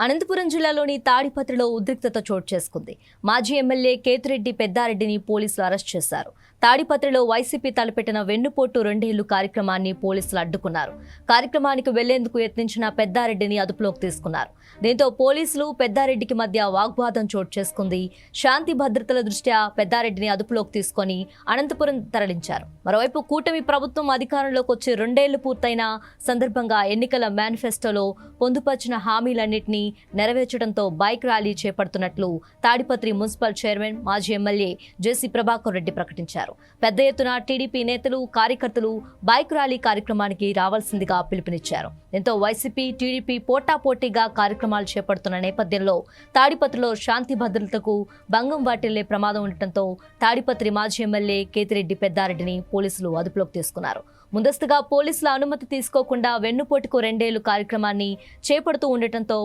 అనంతపురం జిల్లాలోని తాడిపత్రిలో ఉద్రిక్తత చోటు చేసుకుంది. మాజీ ఎమ్మెల్యే కేతిరెడ్డి పెద్దారెడ్డిని పోలీసులు అరెస్ట్ చేశారు. తాడిపత్రిలో వైసీపీ తలపెట్టిన వెన్నుపోటు 2 ఏళ్లు కార్యక్రమాన్ని పోలీసులు అడ్డుకున్నారు. కార్యక్రమానికి వెళ్లేందుకు యత్నించిన పెద్దారెడ్డిని అదుపులోకి తీసుకున్నారు. దీంతో పోలీసులు పెద్దారెడ్డికి మధ్య వాగ్వాదం చోటు చేసుకుంది. శాంతి భద్రతల దృష్ట్యా పెద్దారెడ్డిని అదుపులోకి తీసుకొని అనంతపురం తరలించారు. మరోవైపు కూటమి ప్రభుత్వం అధికారంలోకి వచ్చి 2 ఏళ్లు పూర్తయిన సందర్భంగా ఎన్నికల మేనిఫెస్టోలో పొందుపరిచిన హామీలన్నింటినీ నెరవేర్చడంతో బైక్ ర్యాలీ చేపడుతున్నట్లు తాడిపత్రి మున్సిపల్ చైర్మన్ మాజీ ఎమ్మెల్యే జేసీ ప్రభాకర్ రెడ్డి ప్రకటించారు. పెద్ద ఎత్తున టీడీపీ నేతలు కార్యకర్తలు బైక్ ర్యాలీ కార్యక్రమానికి రావాల్సిందిగా పిలుపునిచ్చారు. దీంతో వైసీపీ టీడీపీ పోటాపోటీగా కార్యక్రమాలు చేపడుతున్న నేపథ్యంలో తాడిపత్రిలో శాంతి భద్రతలకు భంగం వాటిల్లే ప్రమాదం ఉండటంతో తాడిపత్రి మాజీ ఎమ్మెల్యే కేతిరెడ్డి పెద్దారెడ్డిని పోలీసులు అదుపులోకి తీసుకున్నారు. ముందస్తుగా పోలీసుల అనుమతి తీసుకోకుండా వెన్నుపోటుకు 2 ఏళ్లు కార్యక్రమాన్ని చేపడుతూ ఉండటంతో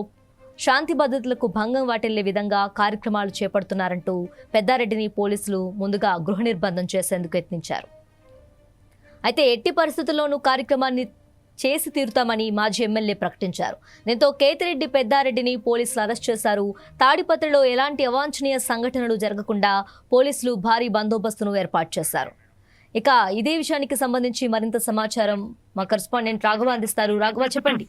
శాంతి భద్రతలకు భంగం వాటిల్లే విధంగా కార్యక్రమాలు చేపడుతున్నారంటూ పెద్దారెడ్డిని పోలీసులు ముందుగా గృహ నిర్బంధం చేసేందుకు యత్నించారు. అయితే ఎట్టి పరిస్థితుల్లోనూ కార్యక్రమాన్ని చేసి తీరుతామని మాజీ ఎమ్మెల్యే ప్రకటించారు. దీంతో కేతిరెడ్డి పెద్దారెడ్డిని పోలీసులు అరెస్ట్ చేశారు. తాడిపత్రిలో ఎలాంటి అవాంఛనీయ సంఘటనలు జరగకుండా పోలీసులు భారీ బందోబస్తును ఏర్పాటు చేశారు. ఇక ఇదే విషయానికి సంబంధించి మరింత సమాచారం మా కరెస్పాండెంట్ రాఘవ అందిస్తారు. రాఘవ, చెప్పండి.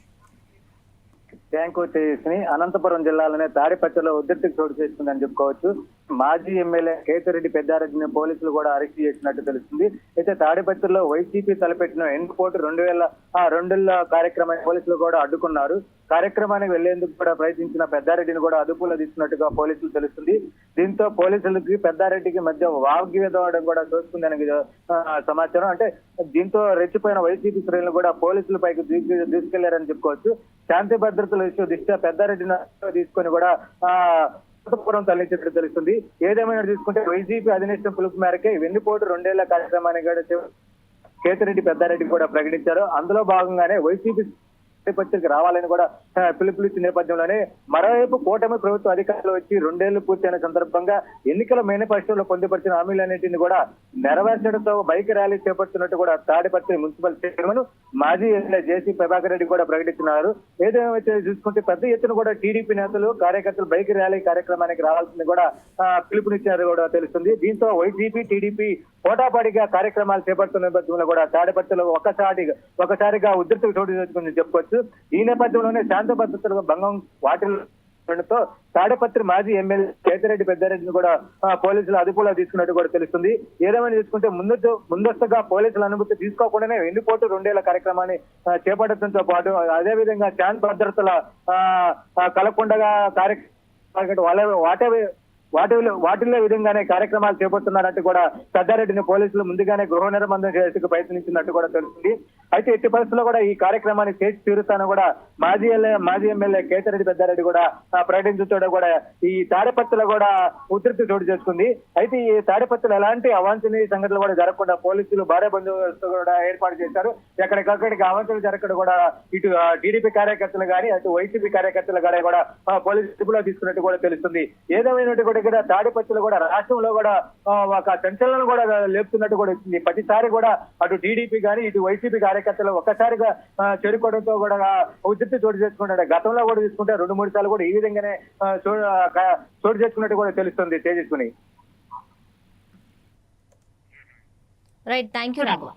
Thank you Tejaswini. అనంతపురం జిల్లాలోనే తాడిపత్రిలో ఉద్రిక్తత చోటు చేసుకుందని చెప్పుకోవచ్చు. మాజీ ఎమ్మెల్యే కేతిరెడ్డి పెద్దారెడ్డిని పోలీసులు కూడా అరెస్ట్ చేసినట్టు తెలుస్తుంది. అయితే తాడిపత్రిలో వైసీపీ తలపెట్టిన ఎన్నిపోటు 2002 కార్యక్రమాన్ని పోలీసులు కూడా అడ్డుకున్నారు. కార్యక్రమానికి వెళ్లేందుకు కూడా ప్రయత్నించిన పెద్దారెడ్డిని కూడా అదుపులో తీసుకున్నట్టుగా పోలీసులు తెలుస్తుంది. దీంతో పోలీసులకి పెద్దారెడ్డికి మధ్య వాగ్వివాదం కూడా చూస్తుందని సమాచారం. అంటే దీంతో రెచ్చిపోయిన వైసీపీ శ్రేణులు కూడా పోలీసుల పైకి తీసుకెళ్లారని చెప్పుకోవచ్చు. శాంతి భద్రతల విషయం దృష్ట్యా పెద్దారెడ్డిని తీసుకొని కూడా అనంతపురం తరలించినట్టు తెలుస్తుంది. ఏదేమైనా తీసుకుంటే వైసీపీ అధినేత పిలుపు మేరకే వెన్నుపోటు 2 ఏళ్ల కార్యక్రమాన్ని కూడా కేతిరెడ్డి పెద్దారెడ్డి కూడా ప్రకటించారు. అందులో భాగంగానే వైసీపీ తాడిపత్రికి రావాలని కూడా పిలుపునిచ్చిన నేపథ్యంలోనే మరోవైపు కూటమి ప్రభుత్వ అధికారులు వచ్చి 2 ఏళ్లు పూర్తయిన సందర్భంగా ఎన్నికల మేనిఫెస్టోలో పొందుపరిచిన హామీలన్నింటినీ కూడా నెరవేర్చడంతో బైక్ ర్యాలీ చేపడుతున్నట్టు కూడా తాడిపత్రి మున్సిపల్ చైర్మన్ మాజీ ఎమ్మెల్యే జేసీ ప్రభాకర్ రెడ్డి కూడా ప్రకటించినారు. ఏదేమైతే చూసుకుంటే పెద్ద ఎత్తున కూడా టీడీపీ నేతలు కార్యకర్తలు బైక్ ర్యాలీ కార్యక్రమానికి రావాల్సింది కూడా పిలుపునిచ్చారు కూడా తెలుస్తుంది. దీంతో వైసీపీ టీడీపీ పోటాపాటిగా కార్యక్రమాలు చేపడుతున్న నేపథ్యంలో కూడా తాడిపత్రిలో ఒకసారిగా ఉద్రిక్తత చోటు చేసుకుందని చెప్పుకోవచ్చు. ఈ నేపథ్యంలోనే శాంతి భద్రతలకు భంగం వాటిల్లడంతో తాడిపత్రి మాజీ ఎమ్మెల్యే కేతిరెడ్డి పెద్దారెడ్డిని కూడా పోలీసులు అదుపులో తీసుకున్నట్టు కూడా తెలుస్తుంది. ఏదేమైనా తీసుకుంటే ముందస్తుగా పోలీసుల అనుమతి తీసుకోకుండానే వెన్నుపోటు 2 ఏళ్ల కార్యక్రమాన్ని చేపట్టడంతో పాటు అదేవిధంగా శాంతి భద్రతల కలకుండగా వాటిల్లో విధంగానే కార్యక్రమాలు చేపడుతున్నారంటూ కూడా పెద్దారెడ్డిని పోలీసులు ముందుగానే గృహ నిర్బంధం చేసేందుకు ప్రయత్నించినట్టు కూడా తెలుస్తుంది. అయితే ఎట్టి పరిస్థితుల్లో కూడా ఈ కార్యక్రమాన్ని చేసి తీరుతాను కూడా మాజీ ఎమ్మెల్యే కేతిరెడ్డి పెద్దారెడ్డి కూడా ప్రకటించడం కూడా ఈ తాడిపత్రిలో కూడా ఉధృతి చోటు చేసుకుంది. అయితే ఈ తాడిపత్రిలో ఎలాంటి అవాంఛనీయ సంఘటనలు కూడా జరగకుండా పోలీసులు భారీ బందోబస్తు కూడా ఏర్పాటు చేశారు. ఎక్కడికక్కడికి అవాంఛనలు జరగకుండా కూడా ఇటు టీడీపీ కార్యకర్తలు కానీ అటు వైసీపీ కార్యకర్తలు కానీ కూడా పోలీసు అదుపులో తీసుకున్నట్టు కూడా తెలుస్తుంది. ఏదేమైనట్టు కూడా తాడిపత్రిలో కూడా రాష్ట్రంలో కూడా ఒక సంచలనం కూడా లేపుతున్నట్టు కూడా వచ్చింది. ప్రతిసారి కూడా అటు టీడీపీ కానీ ఇటు వైసీపీ కార్యకర్తలు ఒక్కసారిగా చేరుకోవడంతో కూడా ఉధృతి చోటు చేసుకుంటాడు. గతంలో కూడా తీసుకుంటే 2-3 సార్లు కూడా ఈ విధంగానే చోటు చేసుకున్నట్టు కూడా తెలుస్తుంది. Tejaswini. Right, thank you Raghava.